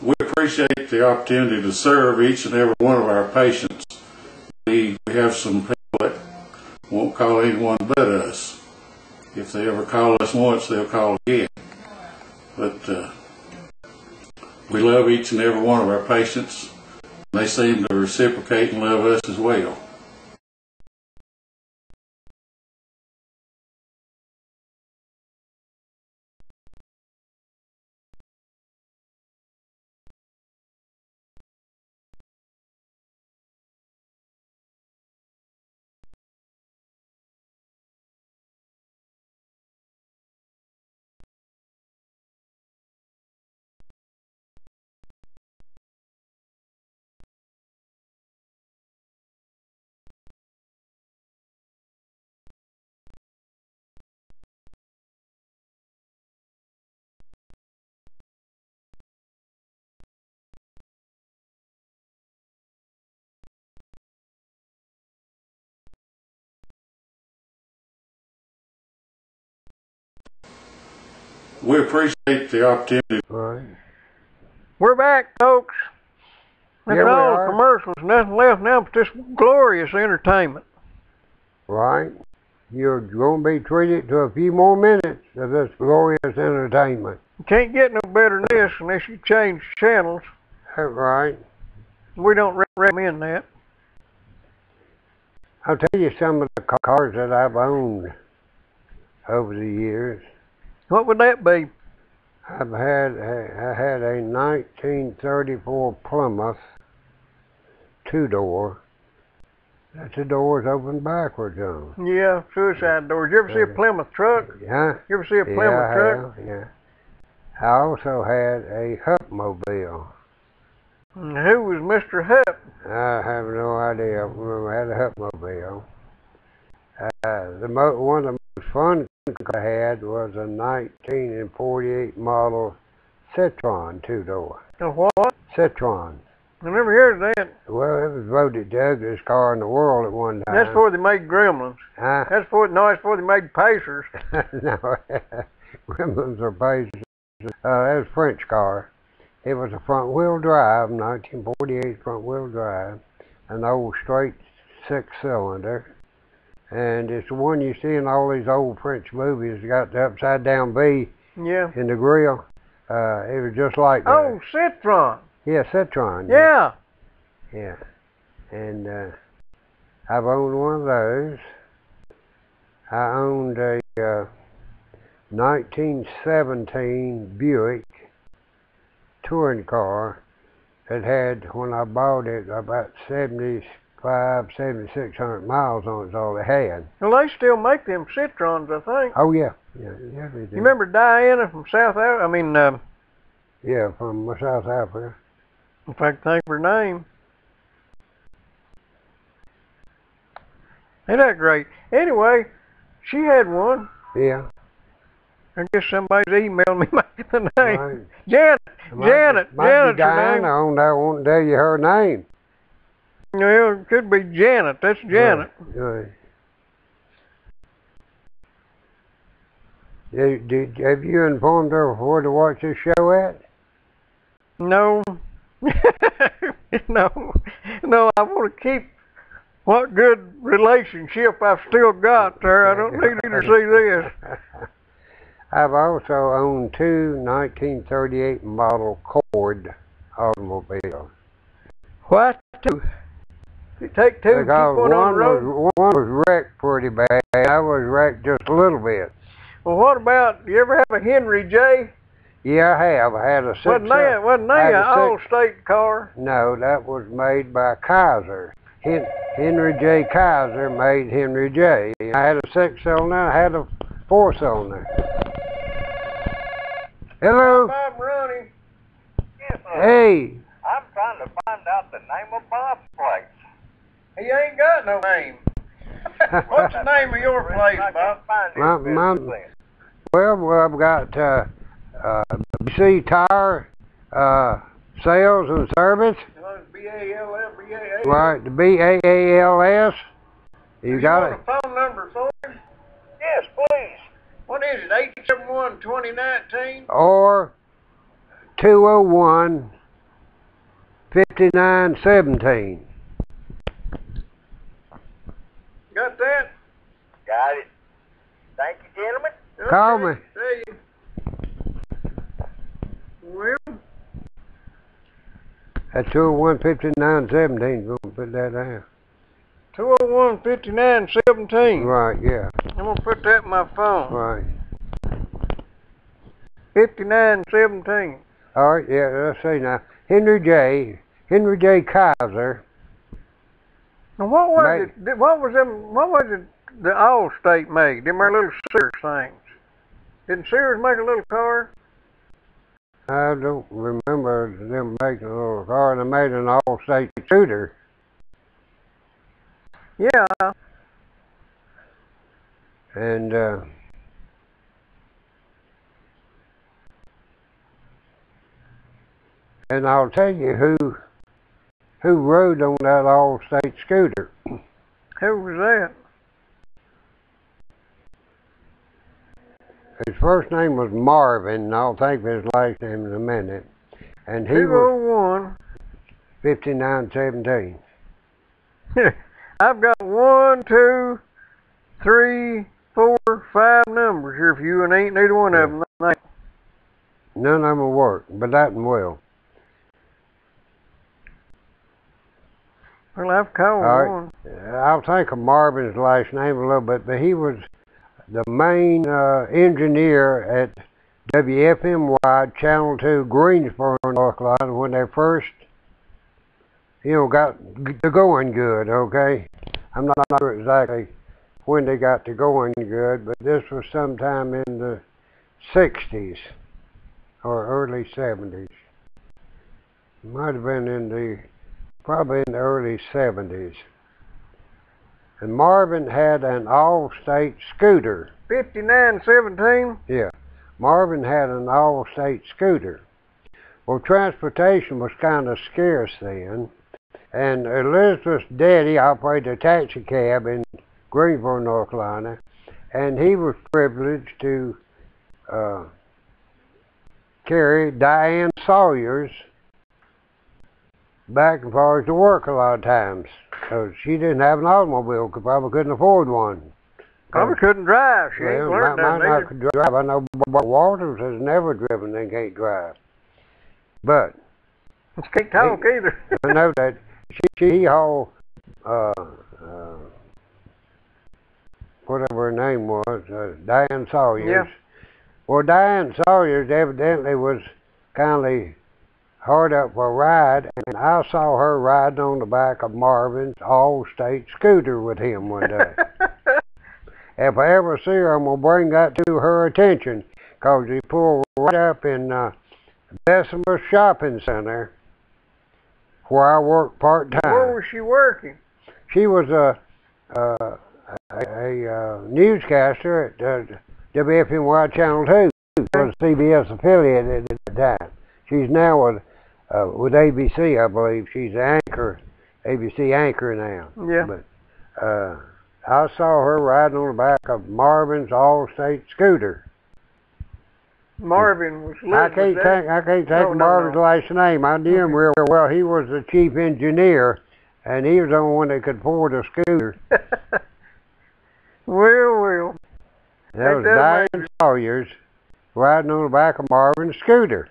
We appreciate the opportunity to serve each and every one of our patients. We have some people that won't call anyone but us. If they ever call us once, they'll call again. But we love each and every one of our patients. They seem to reciprocate and love us as well. We appreciate the opportunity. Right. We're back, folks. That's Yeah, we all the are. commercials. Nothing left now but this glorious entertainment. Right. You're gonna be treated to a few more minutes of this glorious entertainment. You can't get no better than this unless you change channels. That's right. We don't recommend that. I'll tell you some of the cars that I've owned over the years. What would that be? I had a 1934 Plymouth 2-door. That's the doors open backwards on. Yeah, suicide doors. You ever see a Plymouth truck? Yeah. You ever see a Plymouth truck? Yeah. I also had a Hupmobile. And who was Mr. Hupp? I have no idea. I remember I had a Hupmobile. One of the most fun I had was a 1948 model Citroen two-door. A what? Citroen. I never heard of that. Well, it was voted the ugliest car in the world at one time. That's before they made Gremlins. Huh? That's before they made Pacers. No, Gremlins or Pacers. It was a French car. It was a front-wheel drive, 1948 front-wheel drive, an old straight six-cylinder. And it's the one you see in all these old French movies. You got the upside-down V Yeah. in the grill. It was just like that. Oh, Citroen. Yeah, Citroen. Yeah. Yeah. And I've owned one of those. I owned a 1917 Buick touring car that had, when I bought it, about 7,600 miles on it. That's all it had. Well, they still make them Citroens, I think. Oh yeah, yeah, yeah they do. You remember Diana from South Africa? Yeah, from South Africa. If I can think of her name. Ain't that great? Anyway, she had one. Yeah. I guess somebody's emailed me the name. Right. Janet. Janet's her Diana name. on there. I won't tell you her name. Well, it could be Janet. That's Janet. Right. Have you informed her where to watch this show at? No. No, I want to keep what good relationship I've still got there. I don't need her to see this. I've also owned two 1938 model Ford automobiles. What? Two? You take two and keep one on the road? One was wrecked pretty bad. I was wrecked just a little bit. Well, what about, do you ever have a Henry J? Yeah, I have. I had a six. Wasn't that an All-State car? No, that was made by Kaiser. Henry J. Kaiser made Henry J. I had a six-cylinder. I had a four-cylinder. Hello? I'm Ronnie. Yes, sir. Hey. I'm trying to find out the name of Bob's place. He ain't got no name. What's the name of your place, Bob? Well, I've got BC Tire Sales and Service. B-A-L-L-B-A-A. Right, the B-A-A-L-S. You got it? A phone number for him? Yes, please. What is it, 871-2019? Or 201-5917. Got that? Got it. Thank you, gentlemen. Call me. See you. Well, That's 201-5917. We're going to put that down. 201-5917. Right, yeah. I'm going to put that in my phone. Right. 5917. All right, yeah, let's see now. Henry J. Kaiser. Now what was it? What was it the Allstate made? Them are little Sears things. Didn't Sears make a little car? I don't remember them making a little car, and they made an all-state scooter. Yeah. And I'll tell you who rode on that all-state scooter. Who was that? His first name was Marvin, and I'll think of his last name in a minute. And he was 5917. I've got 1, 2, 3, 4, 5 numbers here for you, and ain't neither one of them. None of them will work, but that one will. Well, I've called one. I'll think of Marvin's last name a little bit, but he was the main engineer at WFMY Channel 2 Greensboro, North Carolina, when they first, got to going good, okay? I'm not sure exactly when they got to going good, but this was sometime in the 60s or early 70s. Might have been probably in the early 70s. And Marvin had an all-state scooter. 5917? Yeah, Marvin had an all-state scooter. Well, transportation was kind of scarce then, and Elizabeth's daddy operated a taxi cab in Greenville, North Carolina, and he was privileged to carry Diane Sawyer's back and forth to work a lot of times, because she didn't have an automobile, probably couldn't afford one. Probably couldn't drive. She ain't learned that might not could drive. I know Walters has never driven and can't drive. But she can't talk either. I know that she hauled whatever her name was, Diane Sawyer's. Yeah. Well, Diane Sawyer's evidently was kindly hard up for a ride, and I saw her riding on the back of Marvin's all-state scooter with him one day. If I ever see her, I'm going to bring that to her attention, because he pulled right up in Bessemer Shopping Center, where I worked part-time. Where was she working? She was a newscaster at WFNY Channel 2, was a CBS affiliate at that time. She's now with ABC, I believe. She's an anchor, ABC anchor now. Yeah. But I saw her riding on the back of Marvin's all-state scooter. Marvin was living I can't think Marvin's last name. I knew him real well. He was the chief engineer, and he was the only one that could afford a scooter. Well. That was Diane Sawyer's riding on the back of Marvin's scooter.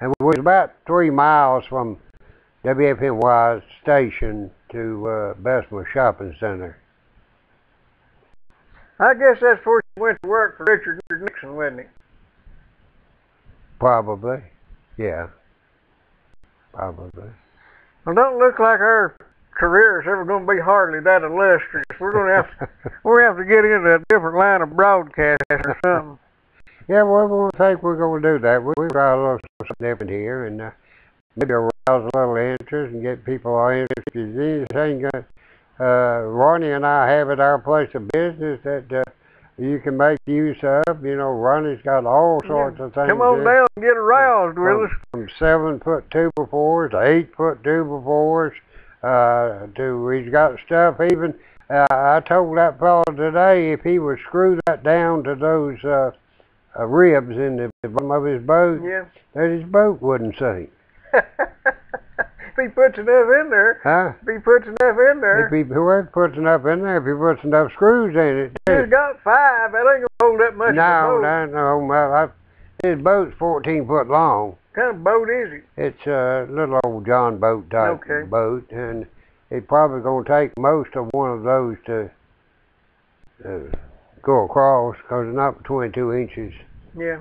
And we was about 3 miles from WFNY station to Bessemer Shopping Center. I guess that's before she went to work for Richard Nixon, wasn't it? Probably. Yeah. Probably. Well, don't look like our career is ever going to be hardly that illustrious. We're going to have to get into a different line of broadcast or something. Yeah, well, we're going to think we're going to do that. We'll try a little something different here, and maybe arouse a little interest and get people all interested in anything. Ronnie and I have at our place of business that you can make use of. You know, Ronnie's got all sorts of things. Come on down and get aroused with us. From 7-foot 2x4s to 8-foot 2x4s. He's got stuff even. I told that fellow today if he would screw that down to those ribs in the bottom of his boat, that his boat wouldn't sink. If he puts enough in there. Huh? If he puts enough in there. Whoever puts enough in there, if he puts enough screws in it. He's got 5. That ain't gonna hold that much. No. His boat's 14 foot long. What kind of boat is it? It's a little old John boat type boat, and it's probably going to take most of one of those to go across, because it's not 22 inches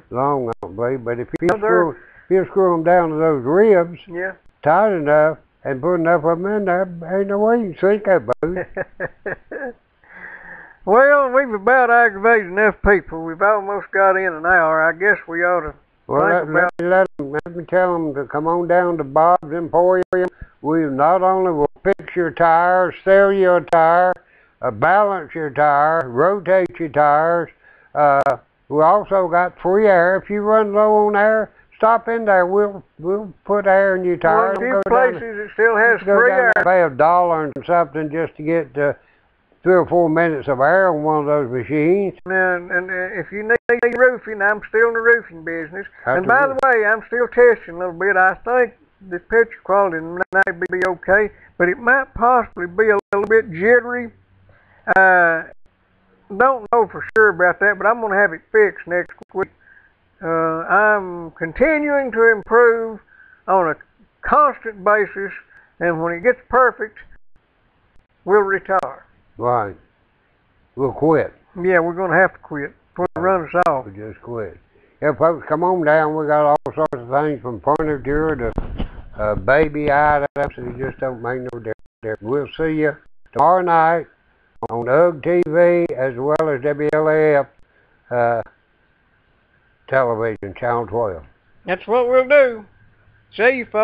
long, I don't believe. But if you screw them down to those ribs tight enough and put enough of them in there, ain't no way you can sink that boat. Well, we've about aggravated enough people. We've almost got in an hour. I guess we ought to. Well, let me tell them to come on down to Bob's Emporium. We not only will fix your tires, sell you a tire, balance your tire, rotate your tires. We also got free air. If you run low on air, stop in there. We'll put air in your tires. Well, in a few places it still has free air. Pay $1 and something just to get 3 or 4 minutes of air on one of those machines. And if you need roofing, I'm still in the roofing business. And by the way, I'm still testing a little bit. I think the picture quality might be okay, but it might possibly be a little bit jittery. Don't know for sure about that, but I'm going to have it fixed next week. I'm continuing to improve on a constant basis, and when it gets perfect, we'll retire. Right. We'll quit. Yeah, we're going to have to quit before they run us off. We'll just quit. Yeah, folks, come on down. We got all sorts of things from furniture to baby items. It just don't make no difference. We'll see you tomorrow night on UG TV as well as WLAF television, Channel 12. That's what we'll do. See you, folks.